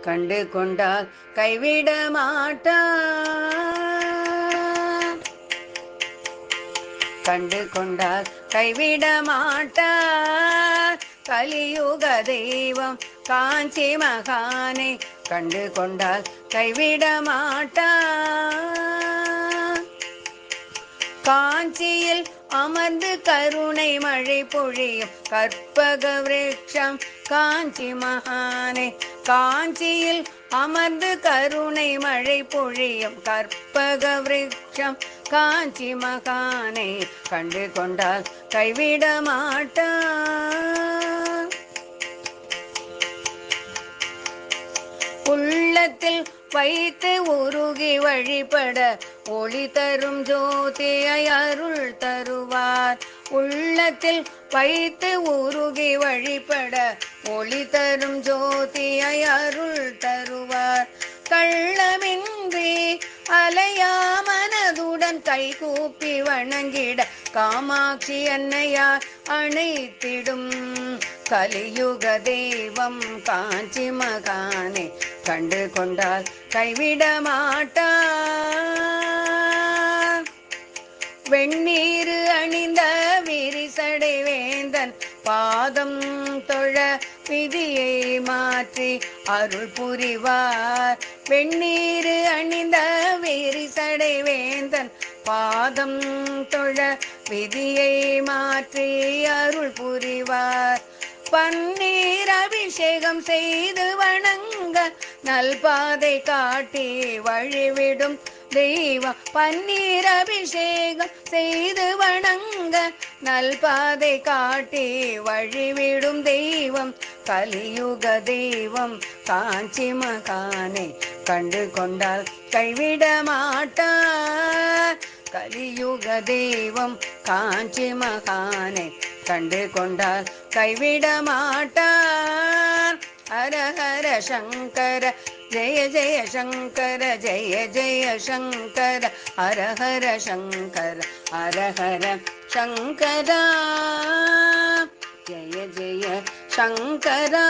கண்டு கொண்டால் கைவிட மாட்டார். கண்டு கொண்டால் கைவிட மாட்டார். கலியுக தெய்வம் காஞ்சி மகானை கண்டு கொண்டால் கைவிட மாட்டார். காஞ்சியில் அமர்ந்து கருணை மழை பொழியும் கற்பக விருட்சம் காஞ்சி மகானை. காஞ்சியில் அமர்ந்து கருணை மழை பொழியும் கற்பக விருட்சம் காஞ்சி மகானை கண்டு கொண்டால் கைவிட மாட்டார். உள்ளத்தில் வைத்து உருகி வழிபட ஒளி தரும் ஜோதியை அருள் தருவார். உள்ளத்தில் வைத்து உருகி வழிபட ஒளி தரும் ஜோதியை அருள் தருவார். கள்ளமின்றி அலையா மனதுடன் கைகூப்பி வணங்கிட காமாட்சி அன்னையார் அணைத்திடும் கலியுக தெய்வம் காஞ்சி மகானை கண்டு கொண்டால் கைவிட மாட்டார். வெண்ணீரு அணிந்த விரிசடை வேந்தன் பாதம் தொழ விதியை மாற்றி அருள் புரிவார். வெண்ணீரு அணிந்த விரிசடை வேந்தன் பாதம் தொழ விதியை மாற்றி அருள் புரிவார். பன்னீர் அபிஷேகம் செய்து வணங்க நல்பாதை காட்டி வழிவிடும் தெய்வம். பன்னீர் அபிஷேகம் செய்து வணங்க நல்பாதை காட்டி வழிவிடும் தெய்வம் கலியுக தெய்வம் காஞ்சி மகானை கண்டு கொண்டால் கைவிட மாட்டார். கலியுக தெய்வம் காஞ்சி மகானை கண்டு கொண்டால் கைவிட மாட்டார். ஹர ஹர சங்கர ஜெய ஜெய சங்கர ஜெய ஜெய சங்கர ஹர ஹர சங்கர ஹர ஹர சங்கரா ஜெய ஜெய சங்கரா.